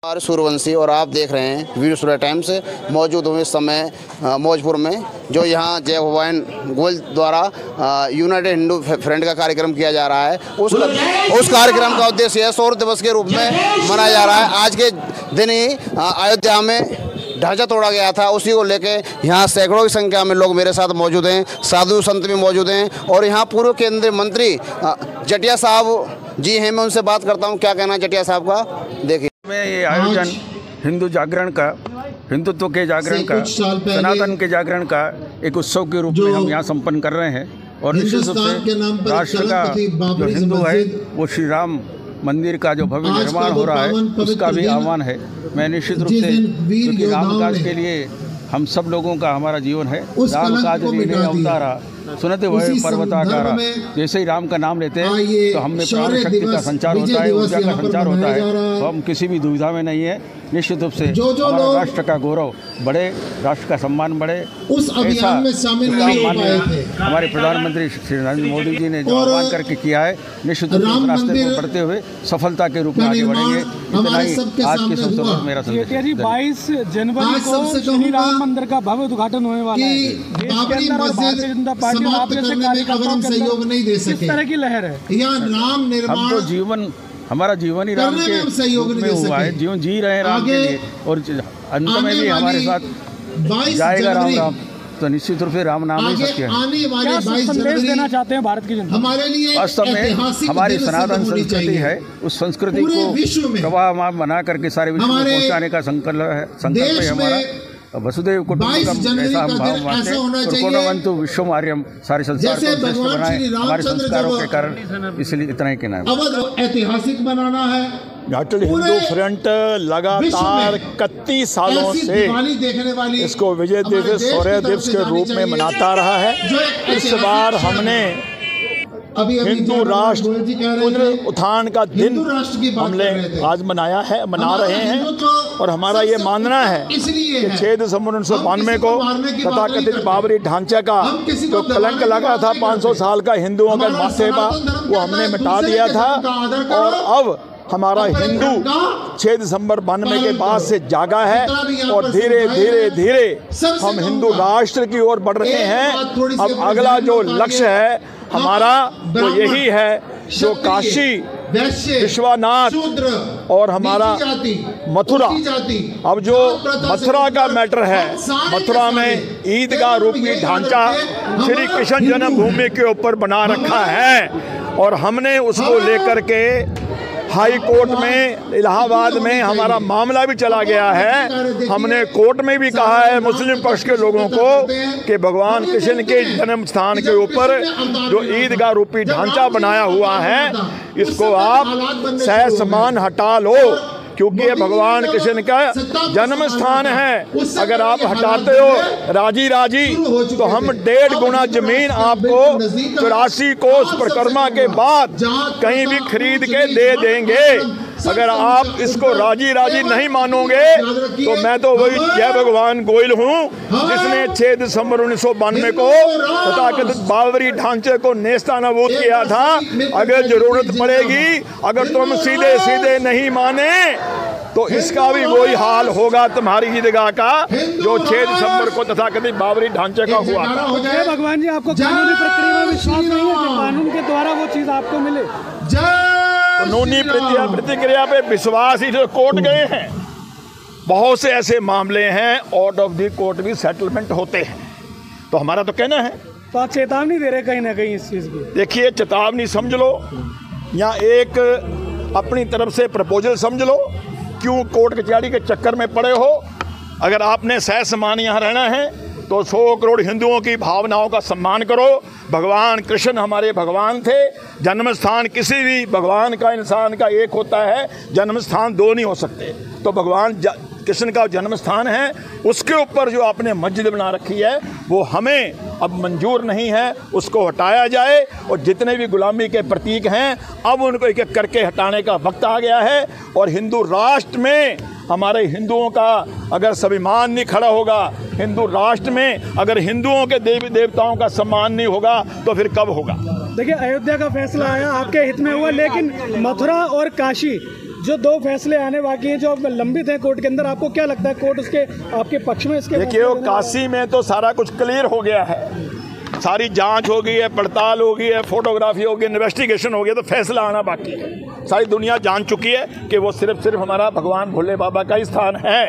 सूर्यवंशी और आप देख रहे हैं वीडियो सूर्य टाइम्स से मौजूद हूँ इस समय मौजपुर में, जो यहाँ जय भवान गोयल द्वारा यूनाइटेड हिंदू फ्रंट का कार्यक्रम किया जा रहा है। उस कार्यक्रम का उद्देश्य है शौर्य दिवस के रूप में मनाया जा रहा है। आज के दिन ही अयोध्या में ढांचा तोड़ा गया था, उसी को लेके यहाँ सैकड़ों की संख्या में लोग मेरे साथ मौजूद हैं, साधु संत भी मौजूद हैं और यहाँ पूर्व केंद्रीय मंत्री जटिया साहब जी हैं। मैं उनसे बात करता हूँ, क्या कहना है जटिया साहब का, देखिए। ये आयोजन हिंदू जागरण का, हिंदुत्व के जागरण का, सनातन के जागरण का एक उत्सव के रूप में हम यहाँ संपन्न कर रहे हैं। और निश्चित रूप से राष्ट्र का जो हिंदू है वो श्री राम मंदिर का जो भव्य निर्माण हो रहा है उसका भी आह्वान है। मैं निश्चित रूप से, क्योंकि राम काज के लिए हम सब लोगों का हमारा जीवन है। राम काज लीने अवतारा सुनते हुए पर्वताकारा, जैसे ही राम का नाम लेते हैं तो हमें प्राण शक्ति का संचार होता है, ऊर्जा का संचार होता है। तो हम किसी भी दुविधा में नहीं है। निश्चित रूप से हमारा राष्ट्र का गौरव बढ़े, राष्ट्र का सम्मान बढ़े, ऐसा माननीय हमारे प्रधानमंत्री श्री नरेंद्र मोदी जी ने जो आह्वान करके किया है, निश्चित रूप से रास्ते पर बढ़ते हुए सफलता के रूप में आगे बढ़ेंगे। इतना ही आज के संसद मेरा संदेश। 22 जनवरी को श्री राम मंदिर का भव्य उद्घाटन होने वाला है। देश के अंदर और भारतीय जनता पार्टी में आप जैसे कार्यकर्ताओं के अंदर किस तरह की लहर है? राम निर्माण, हम तो जीवन, हमारा जीवन ही राम के रूप में हुआ है, जीवन जी रहे हैं राम के लिए और अंत में भी हमारे साथ जाएगा राम राम। तो निश्चित रूप से राम नाम ही सत्य है। क्या संदेश देना चाहते हैं भारत की जनता? हमारे लिए वास्तव में हमारी सनातन संस्कृति है, उस संस्कृति को प्रवाह बना करके सारे विश्व में पहुँचाने का संकल्प है हमारा। वसुदेव कुटुंबकम ऐसा हम भाव मानते हैं। कोरोनावंतु विश्वमार्यम, सारे संसार को श्रेष्ठ बनाए हमारे संस्कारों के कारण, इसलिए इतना ही कहना है। ऐतिहासिक बनाना है। न्यूट्रल हिंदू फ्रंट लगातार 31 सालों से इसको विजय दिवस, शौर्य दिवस के रूप में मनाता रहा है। इस बार हमने हिंदू राष्ट्र पुनरुत्थान का दिन हमने आज मना रहे हैं। और हमारा ये मानना है कि 6 दिसंबर 1992 को तथाकथित बाबरी ढांचे का जो कलंक लगा था 500 साल का हिंदुओं का माथे पर, वो हमने मिटा दिया था। और अब हमारा हिंदू 6 दिसंबर 92 के बाद से जागा है और धीरे धीरे धीरे हम हिंदू राष्ट्र की ओर बढ़ रहे हैं। अब अगला जो लक्ष्य है हमारा वो यही है, जो काशी विश्वनाथ और हमारा मथुरा, अब जो मथुरा का मैटर है, मथुरा में ईदगाह रूपी ढांचा श्री कृष्ण जन्मभूमि के ऊपर बना रखा है। और हमने उसको लेकर के हाई कोर्ट में इलाहाबाद में हमारा मामला भी चला गया है। हमने कोर्ट में भी कहा है मुस्लिम पक्ष के लोगों को कि भगवान कृष्ण के जन्म स्थान के ऊपर जो ईदगाह रूपी ढांचा बनाया हुआ है, इसको आप सह समान हटा लो, क्योंकि ये भगवान कृष्ण का जन्म स्थान है। अगर आप हटाते हो राजी राजी तो हम 1.5 गुना जमीन आपको 84 कोस परिक्रमा के बाद कहीं भी खरीद के दे देंगे। अगर आप इसको राजी राजी नहीं मानोगे तो मैं तो वही जय भगवान गोयल हूँ जिसने 6 दिसंबर 1992 को तथाकथित बाबरी ढांचे को नेस्तनाबूद किया था। अगर जरूरत पड़ेगी, अगर तुम सीधे सीधे नहीं माने तो इसका भी वही हाल होगा तुम्हारी ईदगाह का जो 6 दिसंबर को तथाकथित बाबरी ढांचे का हुआ था। भगवान जी, आपको कानूनी प्रक्रिया में विश्वास नहीं है कि कानून के द्वारा वो चीज आपको मिले? कानूनी प्रतिक्रिया पे विश्वास ही तो कोर्ट गए हैं। बहुत से ऐसे मामले हैं आउट ऑफ द कोर्ट भी सेटलमेंट होते हैं। तो हमारा तो कहना है, तो आप चेतावनी दे रहे कहीं ना कहीं इस चीज़ की? देखिए, चेतावनी समझ लो या एक अपनी तरफ से प्रपोजल समझ लो। क्यों कोर्ट कचहरी के चक्कर में पड़े हो? अगर आपने सह समान यहाँ रहना है तो 100 करोड़ हिंदुओं की भावनाओं का सम्मान करो। भगवान कृष्ण हमारे भगवान थे। जन्म स्थान किसी भी भगवान का, इंसान का एक होता है, जन्म स्थान 2 नहीं हो सकते। तो भगवान कृष्ण का जन्म स्थान है, उसके ऊपर जो आपने मस्जिद बना रखी है वो हमें अब मंजूर नहीं है, उसको हटाया जाए। और जितने भी गुलामी के प्रतीक हैं अब उनको एक एक करके हटाने का वक्त आ गया है। और हिंदू राष्ट्र में हमारे हिंदुओं का अगर स्वाभिमान नहीं खड़ा होगा, हिंदू राष्ट्र में अगर हिंदुओं के देवी देवताओं का सम्मान नहीं होगा तो फिर कब होगा? देखिए, अयोध्या का फैसला आया, आपके हित में हुआ, लेकिन मथुरा और काशी जो 2 फैसले आने बाकी हैं जो लंबित हैं कोर्ट के अंदर, आपको क्या लगता है कोर्ट उसके आपके पक्ष में इसके? देखिए, काशी में तो सारा कुछ क्लियर हो गया है, सारी जांच हो गई है, पड़ताल हो गई है, फोटोग्राफी हो गई, इन्वेस्टिगेशन हो गया, तो फैसला आना बाकी है। सारी दुनिया जान चुकी है कि वो सिर्फ हमारा भगवान भोले बाबा का ही स्थान है।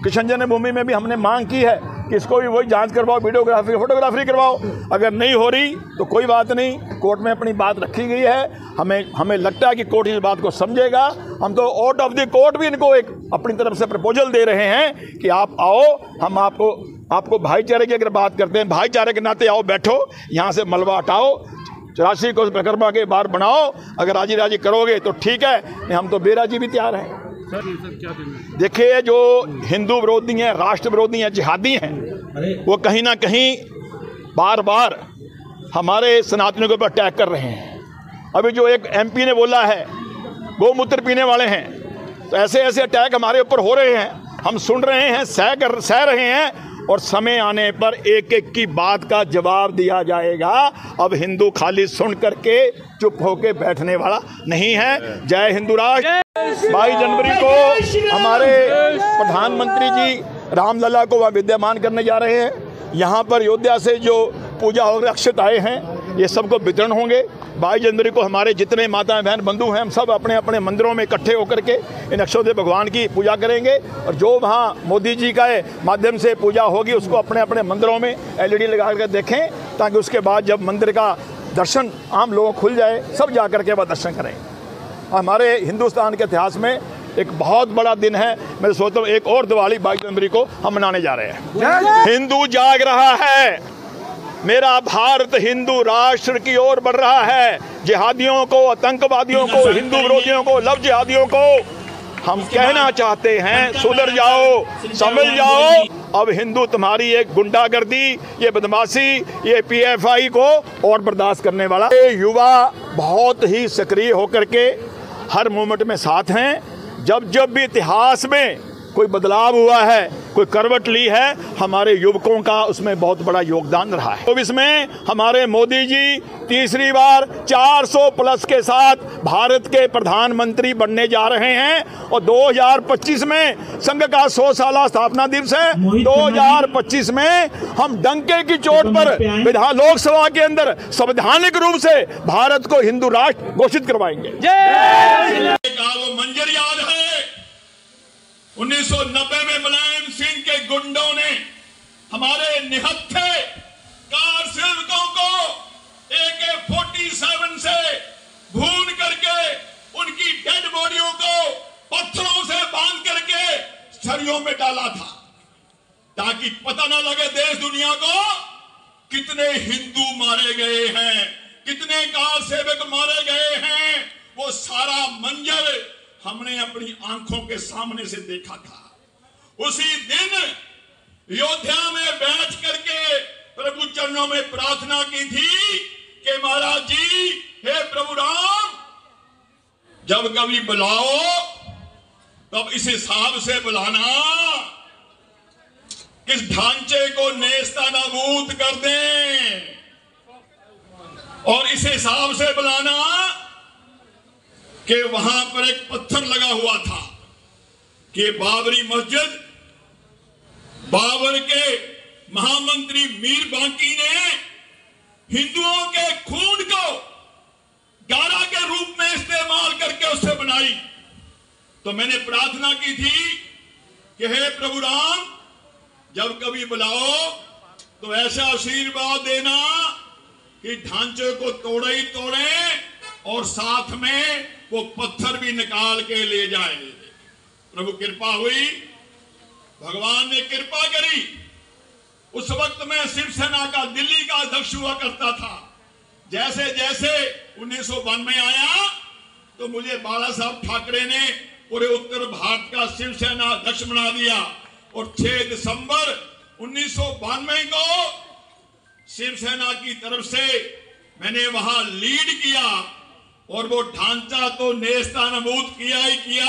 कृष्ण जन्मभूमि में भी हमने मांग की है कि इसको भी वही जांच करवाओ, वीडियोग्राफी फोटोग्राफी करवाओ। अगर नहीं हो रही तो कोई बात नहीं, कोर्ट में अपनी बात रखी गई है। हमें लगता है कि कोर्ट इस बात को समझेगा। हम तो आउट ऑफ द कोर्ट भी इनको एक अपनी तरफ से प्रपोजल दे रहे हैं कि आप आओ, हम आपको भाईचारे की अगर बात करते हैं, भाईचारे के नाते आओ, बैठो, यहाँ से मलबा हटाओ, 84 को परिक्रमा के बार बनाओ। अगर राजी राजी करोगे तो ठीक है, नहीं हम तो बेराजी भी तैयार हैं। देखिए, जो हिंदू विरोधी हैं, राष्ट्र विरोधी हैं, जिहादी हैं, वो कहीं ना कहीं बार बार हमारे सनातनियों के ऊपर अटैक कर रहे हैं। अभी जो एक MP ने बोला है गोमूत्र पीने वाले हैं, तो ऐसे ऐसे अटैक हमारे ऊपर हो रहे हैं, हम सुन रहे हैं, सह रहे हैं, और समय आने पर एक एक की बात का जवाब दिया जाएगा। अब हिंदू खाली सुन करके चुप होके बैठने वाला नहीं है। जय हिंदू राष्ट्र। 22 जनवरी को हमारे प्रधानमंत्री जी रामलला को वहाँ विद्यमान करने जा रहे हैं। यहाँ पर अयोध्या से जो पूजा हो रहे अक्षत आए हैं, ये सबको वितरण होंगे। 22 जनवरी को हमारे जितने माता बहन बंधु हैं, हम सब अपने अपने मंदिरों में इकट्ठे होकर के इन अक्षत भगवान की पूजा करेंगे, और जो वहाँ मोदी जी का माध्यम से पूजा होगी उसको अपने अपने मंदिरों में LED लगा कर देखें, ताकि उसके बाद जब मंदिर का दर्शन आम लोगों को खुल जाए, सब जा कर के वह दर्शन करें। हमारे हिंदुस्तान के इतिहास में एक बहुत बड़ा दिन है। मैं सोचता हूँ एक और दिवाली 22 जनवरी को हम मनाने जा रहे हैं। हिंदू जाग रहा है, मेरा भारत हिंदू राष्ट्र की ओर बढ़ रहा है। जिहादियों को, आतंकवादियों को, हिंदू विरोधियों को, लव जिहादियों को हम कहना चाहते हैं, सुधर जाओ, समझ जाओ। अब हिंदू तुम्हारी एक गुंडागर्दी, ये बदमाशी, ये PFI को और बर्दाश्त करने वाला। ये युवा बहुत ही सक्रिय होकर के हर मोमेंट में साथ हैं। जब जब भी इतिहास में कोई बदलाव हुआ है, कोई करवट ली है, हमारे युवकों का उसमें बहुत बड़ा योगदान रहा है। तो इसमें हमारे मोदी जी तीसरी बार 400+ के साथ भारत के प्रधानमंत्री बनने जा रहे हैं, और 2025 में संघ का 100 साल स्थापना दिवस है। 2025 में हम डंके की चोट पर विधान लोकसभा के अंदर संवैधानिक रूप से भारत को हिंदू राष्ट्र घोषित करवाएंगे। वो मंजर याद है 1990 में मुलायम सिंह के गुंडों ने हमारे निहत्थे कार सेवकों को AK-47 से भून करके उनकी डेड बॉडियों को पत्थरों से बांध करके सरियों में डाला था, ताकि पता न लगे देश दुनिया को कितने हिंदू मारे गए हैं, कितने कार सेवक मारे गए हैं। वो सारा मंजर हमने अपनी आंखों के सामने से देखा था। उसी दिन अयोध्या में बैठ करके प्रभु चरणों में प्रार्थना की थी कि महाराज जी, हे प्रभु राम, जब कभी बुलाओ तब इस हिसाब से बुलाना, किस ढांचे को नेस्तनाबूद कर दें, और इस हिसाब से बुलाना कि वहां पर एक पत्थर लगा हुआ था कि बाबरी मस्जिद, बाबर के महामंत्री मीर बांकी ने हिंदुओं के खून को गारा के रूप में इस्तेमाल करके उससे बनाई। तो मैंने प्रार्थना की थी कि हे प्रभु राम, जब कभी बुलाओ तो ऐसा आशीर्वाद देना कि ढांचे को तोड़े ही तोड़े, और साथ में वो पत्थर भी निकाल के ले जाए। प्रभु कृपा हुई, भगवान ने कृपा करी। उस वक्त मैं शिवसेना का दिल्ली का अध्यक्ष हुआ करता था। जैसे जैसे 1992 आया तो मुझे बाला साहब ठाकरे ने पूरे उत्तर भारत का शिवसेना अध्यक्ष बना दिया, और 6 दिसंबर 1992 को शिवसेना की तरफ से मैंने वहां लीड किया, और वो ढांचा तो नेस्तनाबूद किया ही किया,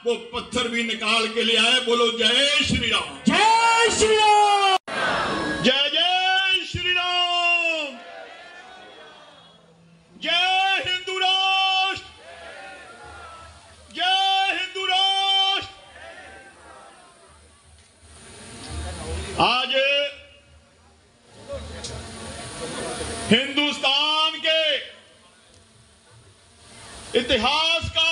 वो पत्थर भी निकाल के ले आए। बोलो जय श्री राम, जय श्री राम, जय जय श्री राम, जय हिंदू राष्ट्र, जय हिंदू। इतिहास का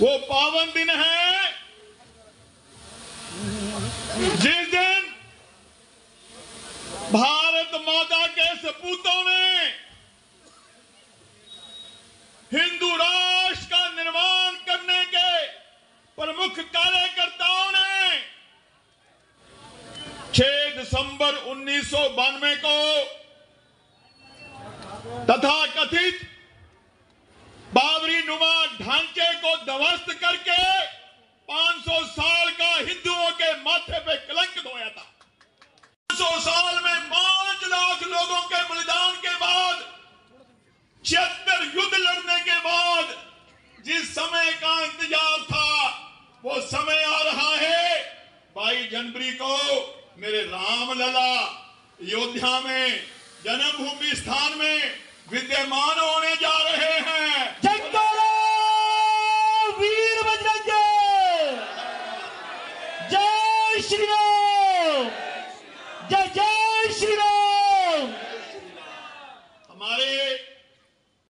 वो पावन दिन है जिस दिन भारत माता के सपूतों ने हिंदू राष्ट्र का निर्माण करने के प्रमुख कार्यकर्ताओं ने 6 दिसंबर 1992 को तथाकथित बाबरी नुमा ढांचे को ध्वस्त करके 500 साल का हिंदुओं के माथे पे कलंक ढोया था। 500 साल में 5 लाख लोगों के बलिदान के बाद 76 युद्ध लड़ने के बाद जिस समय का इंतजार था वो समय आ रहा है। 22 जनवरी को मेरे रामलला अयोध्या में जन्मभूमि स्थान में विद्यमान होने जा रहे हैं। जयकारा वीर बजरंग, जय श्री राम।